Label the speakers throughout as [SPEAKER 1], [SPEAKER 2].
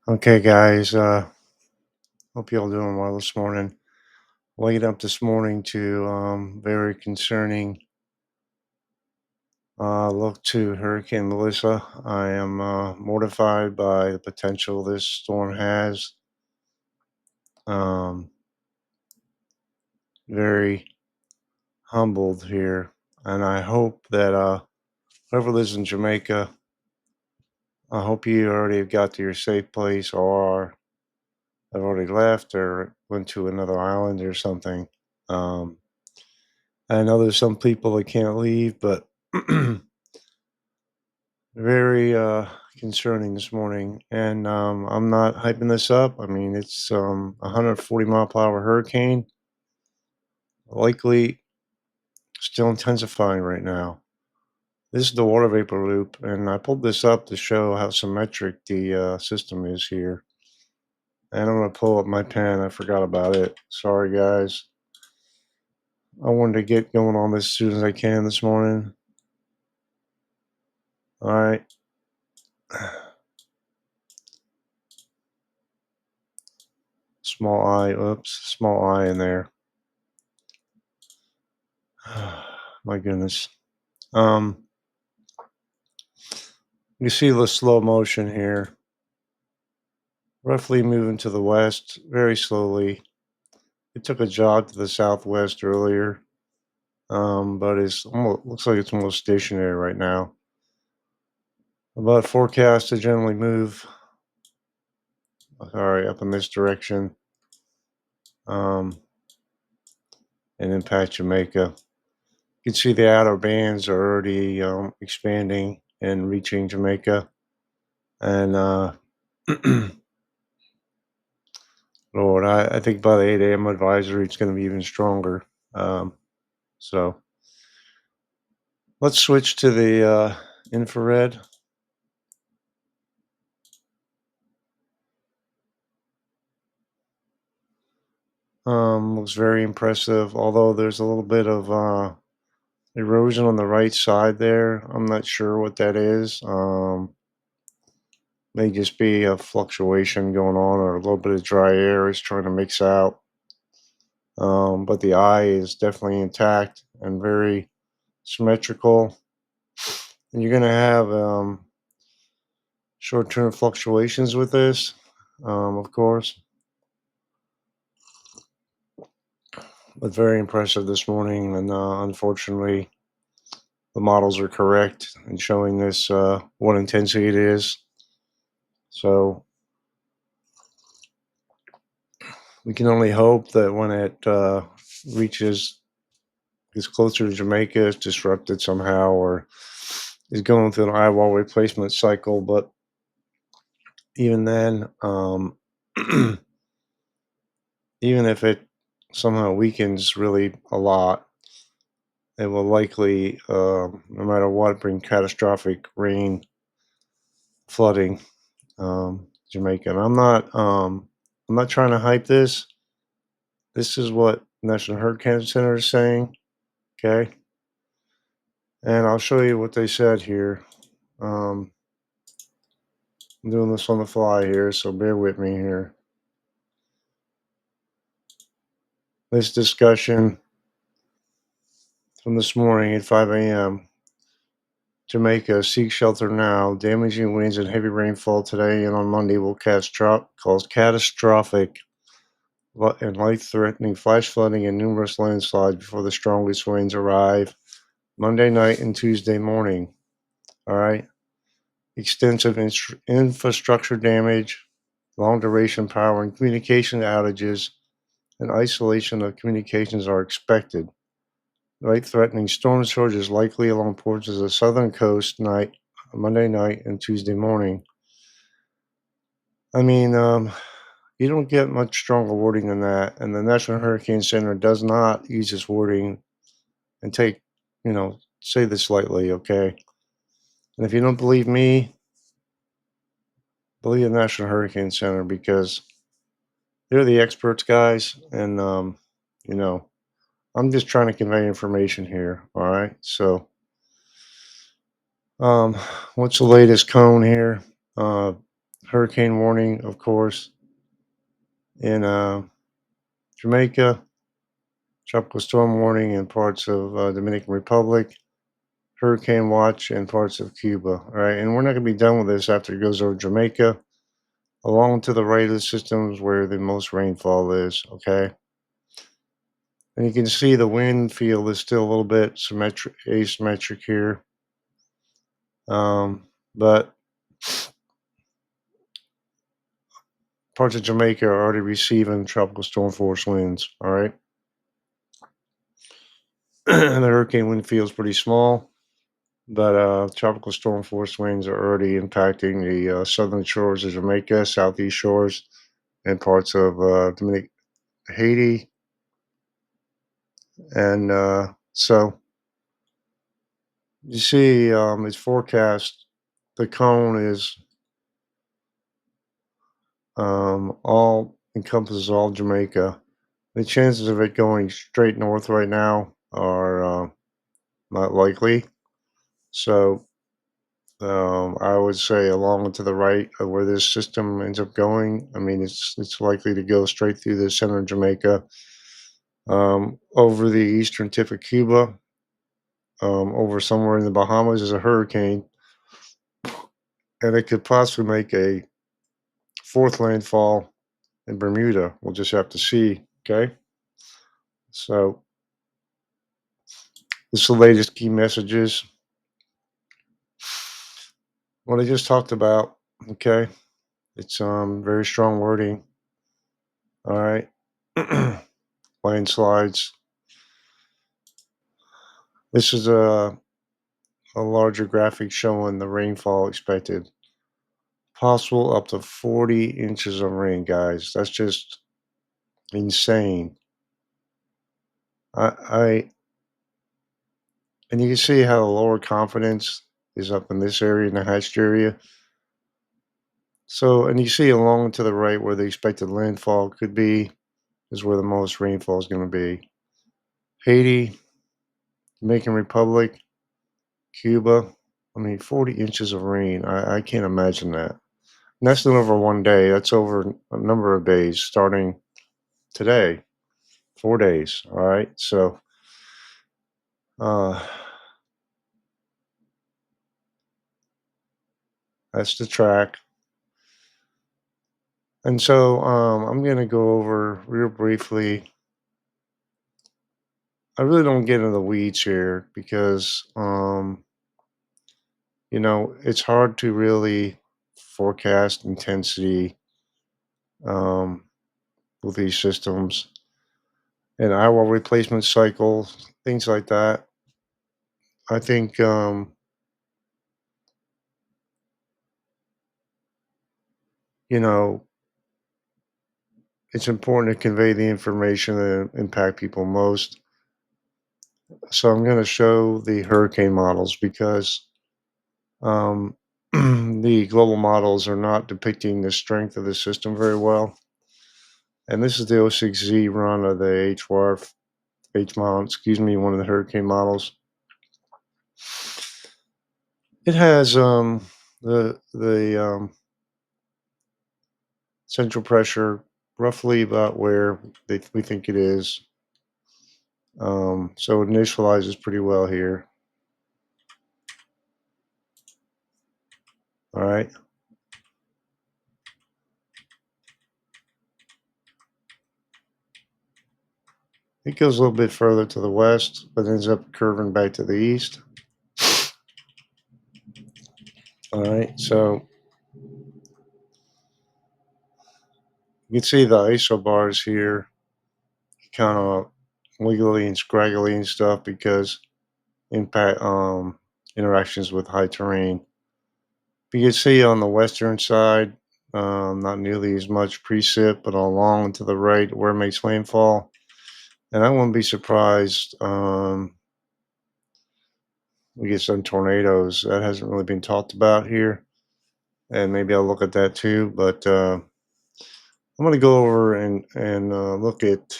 [SPEAKER 1] Okay, guys. Hope you all doing well this morning. Waking up this morning to very concerning look to Hurricane Melissa. I am mortified by the potential this storm has. Um, Very humbled here, and I hope that whoever lives in Jamaica, I hope you already have got to your safe place or have already left or went to another island or something. Um, I know there's some people that can't leave, but very concerning this morning. And I'm not hyping this up. I mean, it's 140-mile-per-hour hurricane, likely still intensifying right now. This is the water vapor loop, and I pulled this up to show how symmetric the system is here. And I'm going to pull up my pen. I forgot about it. Sorry, guys. I wanted to get going on this as soon as I can this morning. All right. Small I, oops, small I in there. My goodness. Um, you see the slow motion here, roughly moving to the west very slowly. It took a jog to the southwest earlier, but it's almost looks like it's almost stationary right now. But forecast to generally move, sorry, up in this direction, um, and impact Jamaica. You can see the outer bands are already expanding and reaching Jamaica, and Lord, I think by the 8 a.m. advisory, it's going to be even stronger. Um, so let's switch to the infrared. Looks very impressive, although there's a little bit of erosion on the right side there. I'm not sure what that is. May just be a fluctuation going on or a little bit of dry air is trying to mix out. But the eye is definitely intact and very symmetrical. And you're going to have short-term fluctuations with this, of course, but very impressive this morning. And unfortunately, the models are correct in showing this what intensity it is. So we can only hope that when it reaches, gets closer to Jamaica, it's disrupted somehow or is going through an eye wall replacement cycle. But even then, even if it somehow weakens really a lot, it will likely, no matter what, bring catastrophic rain, flooding, Jamaica. And I'm not trying to hype this. This is what National Hurricane Center is saying. Okay, and I'll show you what they said here. Um, I'm doing this on the fly here, so bear with me here. This discussion from this morning at 5 a.m. Jamaica, seek shelter now. Damaging winds and heavy rainfall today and on Monday will cause catastrophic and life-threatening flash flooding and numerous landslides before the strongest winds arrive Monday night and Tuesday morning. All right. Extensive infrastructure damage, long-duration power and communication outages, and isolation of communications are expected. Life-threatening storm surge is likely along portions of the southern coast Monday night and Tuesday morning. I mean, you don't get much stronger wording than that, and the National Hurricane Center does not use this wording and say this lightly, okay? And if you don't believe me, believe the National Hurricane Center because they're the experts, guys, and you know, I'm just trying to convey information here, all right? So, um, what's the latest cone here? Uh, hurricane warning, of course, in Jamaica, tropical storm warning in parts of Dominican Republic, hurricane watch in parts of Cuba. All right, and we're not going to be done with this after it goes over Jamaica. Along to the right of the systems where the most rainfall is. Okay, and you can see the wind field is still a little bit asymmetric here, but parts of Jamaica are already receiving tropical storm force winds. All right, and the hurricane wind field is pretty small, but tropical storm force winds are already impacting the southern shores of Jamaica, southeast shores, and parts of Haiti, and so you see, it's forecast. The cone is all encompasses all Jamaica. The chances of it going straight north right now are not likely. So I would say along and to the right of where this system ends up going. I mean, it's likely to go straight through the center of Jamaica, over the eastern tip of Cuba, over somewhere in the Bahamas is a hurricane, and it could possibly make a fourth landfall in Bermuda. We'll just have to see. Okay, so this is the latest key messages. What I just talked about. Okay, it's very strong wording. All right, landslides. This is a larger graphic showing the rainfall expected. Possible up to 40 inches of rain, guys. That's just insane. I and you can see how the lower confidence is up in this area, in the hatched area. So, and you see along to the right where the expected landfall could be is where the most rainfall is going to be. Haiti, Dominican Republic, Cuba. I mean, 40 inches of rain. I can't imagine that. And that's not over one day. That's over a number of days, starting today, 4 days. All right. So, uh, that's the track. And so, I'm going to go over real briefly. I really don't get into the weeds here because, it's hard to really forecast intensity um, with these systems and hour replacement cycles, things like that. I think, you know, it's important to convey the information that impact people most. So I'm going to show the hurricane models because um, the global models are not depicting the strength of the system very well. And this is the O6Z run of the HMOD, excuse me, one of the hurricane models. It has the central pressure roughly about where we think it is. So it initializes pretty well here. All right. It goes a little bit further to the west, but ends up curving back to the east. All right. So you can see the isobars here, kind of wiggly and scraggly and stuff because impact interactions with high terrain. But you can see on the western side, not nearly as much precip, but along to the right where it makes landfall. And I wouldn't be surprised we get some tornadoes. That hasn't really been talked about here. And maybe I'll look at that too. But I'm going to go over and look at.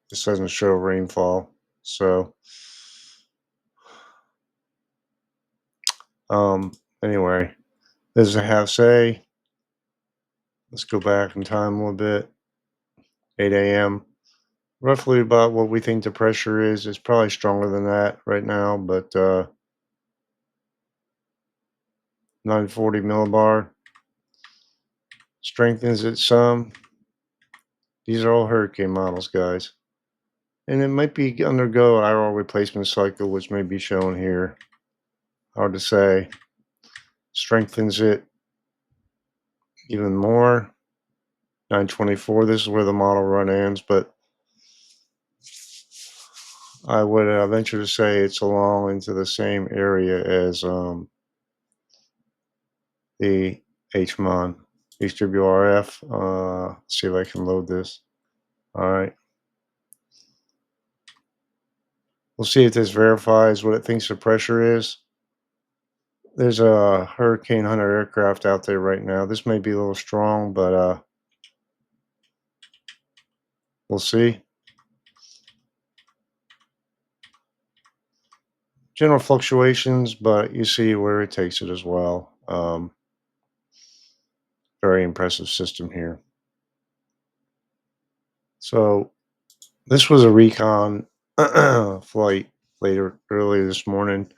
[SPEAKER 1] This doesn't show rainfall. So Anyway, this is a half say. Let's go back in time a little bit. 8 a.m. Roughly about what we think the pressure is. It's probably stronger than that right now, but 940 millibar strengthens it some. These are all hurricane models, guys. And it might be undergo IR replacement cycle, which may be shown here. Hard to say. Strengthens it even more. 924. This is where the model run ends, but I would venture to say it's along into the same area as the HMON, HWRF. Let's see if I can load this. All right. We'll see if this verifies what it thinks the pressure is. There's a Hurricane Hunter aircraft out there right now. This may be a little strong, but we'll see. General fluctuations, but you see where it takes it as well. Very impressive system here. So this was a recon flight early this morning.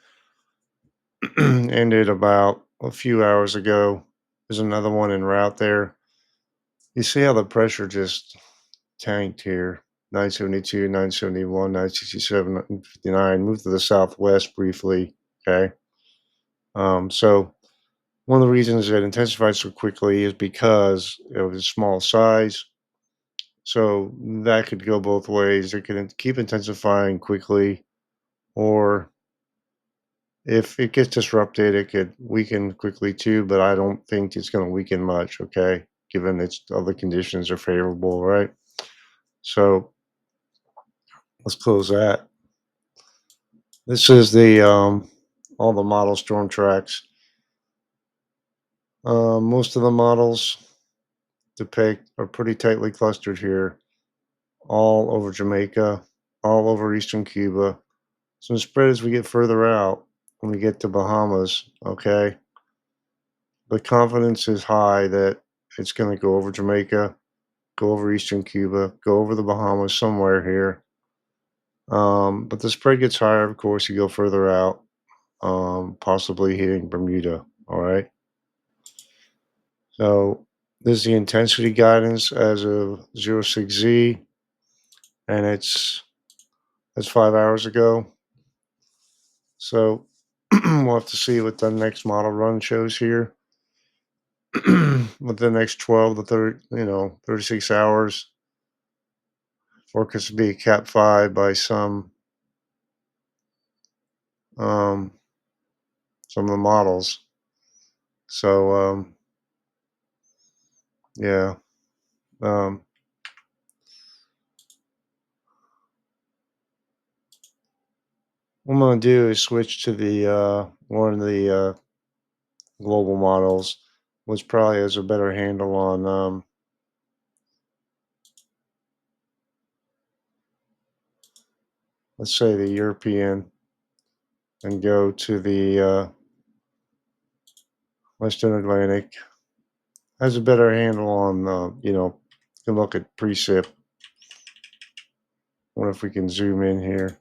[SPEAKER 1] Ended about a few hours ago. There's another one en route there. You see how the pressure just tanked here. 972, 971, 967, 959. Moved to the southwest briefly. Okay. So one of the reasons it intensified so quickly is because of its small size. So that could go both ways. It could keep intensifying quickly, or if it gets disrupted, it could weaken quickly too. But I don't think it's going to weaken much. Okay, given its other conditions are favorable, right? So let's close that. This is the all the model storm tracks. Most of the models depict are pretty tightly clustered here, all over Jamaica, all over eastern Cuba. So spread as we get further out, when we get to Bahamas, okay, the confidence is high that it's going to go over Jamaica, go over eastern Cuba, go over the Bahamas somewhere here. But the spread gets higher, of course, you go further out, possibly hitting Bermuda. All right. So this is the intensity guidance as of 06Z, and that's 5 hours ago. So we'll have to see what the next model run shows here. With the next 12 to 30, 36 hours, forecast to be a Cat 5 by um, some of the models. So yeah, um, what I'm gonna do is switch to the one of the global models, which probably has a better handle on let's say the European, and go to the Western Atlantic. Has a better handle on you can look at precip. Wonder if we can zoom in here.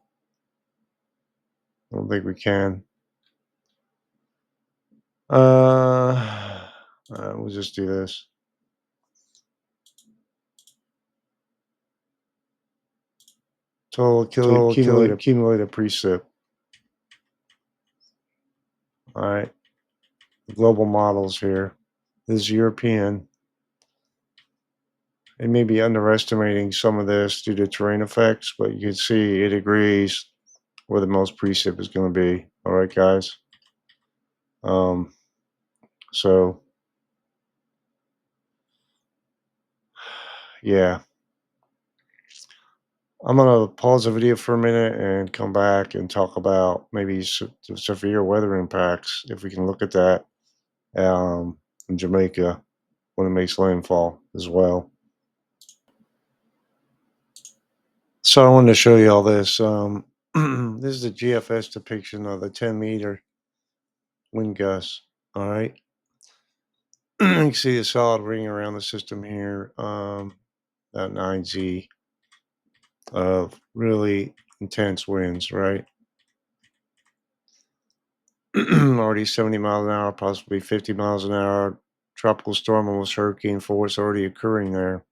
[SPEAKER 1] I don't think we can. We'll just do this. Total accumulated precip. All right. The global models here. This is European. They may be underestimating some of this due to terrain effects, but you can see it agrees where the most precip is going to be. All right, guys. Um, so yeah, I'm gonna pause the video for a minute and come back and talk about maybe severe weather impacts, if we can look at that, in Jamaica when it makes landfall as well. So I wanted to show you all this. This is the GFS depiction of the 10 meter wind gusts. All right. You can see a solid ring around the system here, about 9Z of really intense winds, right? Already 70 miles an hour, possibly 50 miles an hour. Tropical storm, almost hurricane force already occurring there.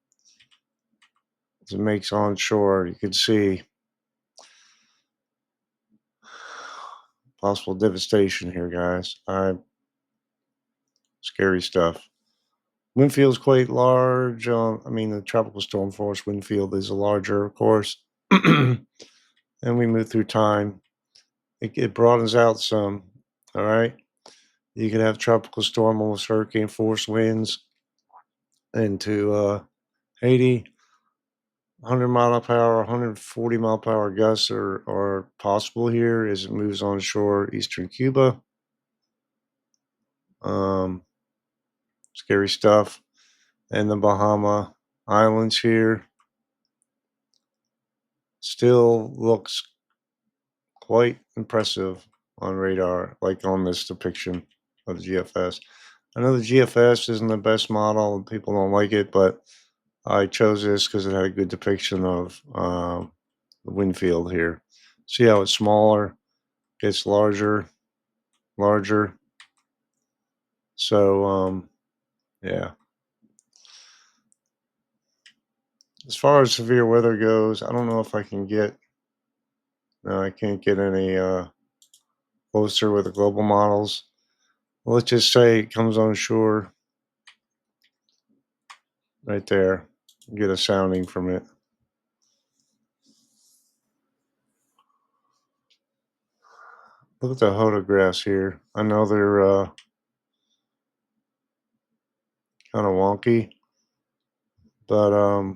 [SPEAKER 1] As it makes onshore, you can see possible devastation here, guys. Scary stuff. Wind field's quite large. I mean, the tropical storm force wind field is larger, of course. And we move through time. It broadens out some. All right. You can have tropical storm, almost hurricane force winds into 80, 100 mile per hour, 140 mile per hour gusts are possible here as it moves onshore eastern Cuba. Um, Scary stuff. And the Bahama Islands here still looks quite impressive on radar, like on this depiction of the GFS. I know the GFS isn't the best model and people don't like it, but I chose this because it had a good depiction of the wind field here. See how it's smaller, gets larger, larger. So, yeah. As far as severe weather goes, I don't know if I can get, no, I can't get any closer with the global models. Let's just say it comes on shore right there. Get a sounding from it. Look at the photographs here. I know they're kind of wonky, but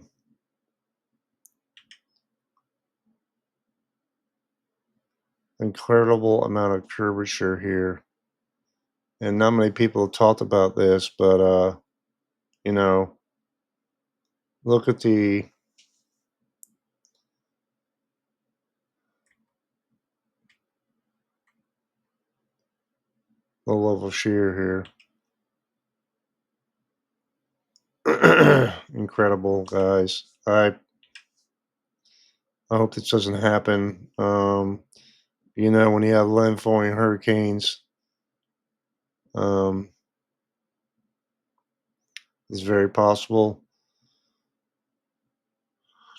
[SPEAKER 1] incredible amount of curvature here. And not many people have talked about this, but you know, look at the low level shear here. Incredible, guys. I hope this doesn't happen. When you have landfalling hurricanes, um, it's very possible.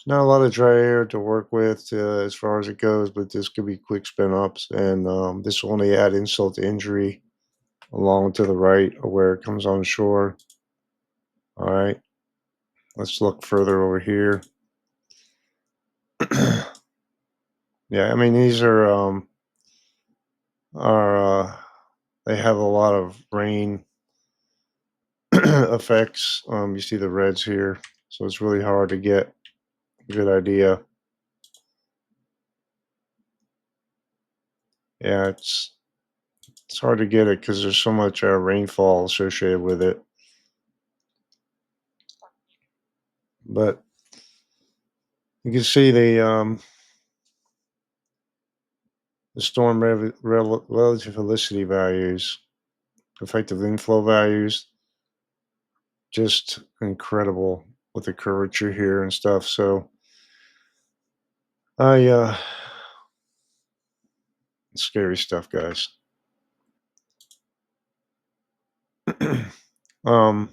[SPEAKER 1] Not a lot of dry air to work with as far as it goes, but this could be quick spin ups, and this will only add insult to injury along to the right of where it comes on shore. All right, let's look further over here. Yeah, I mean these are they have a lot of rain effects. You see the reds here, so it's really hard to get a good idea. Yeah, it's hard to get it because there's so much rainfall associated with it. But you can see the storm relative velocity values, effective inflow values, just incredible with the curvature here and stuff. So I scary stuff, guys. um,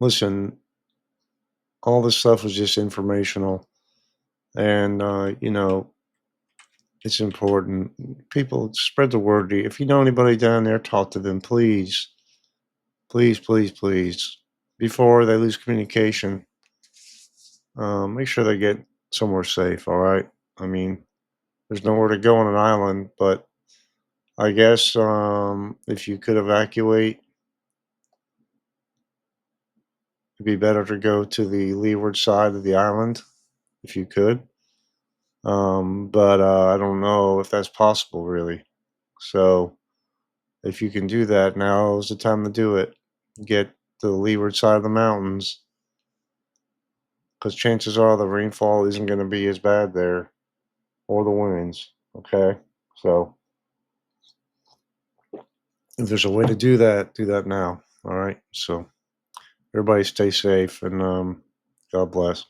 [SPEAKER 1] Listen, all this stuff was just informational, and it's important. People spread the word. If you know anybody down there, talk to them, please, please, please, please. Before they lose communication, make sure they get somewhere safe. All right. I mean, there's nowhere to go on an island, but I guess if you could evacuate, it'd be better to go to the leeward side of the island if you could. But I don't know if that's possible, really. So if you can do that, now is the time to do it. Get to the leeward side of the mountains because chances are the rainfall isn't going to be as bad there or the winds. Okay. So if there's a way to do that now. All right. So everybody stay safe and God bless.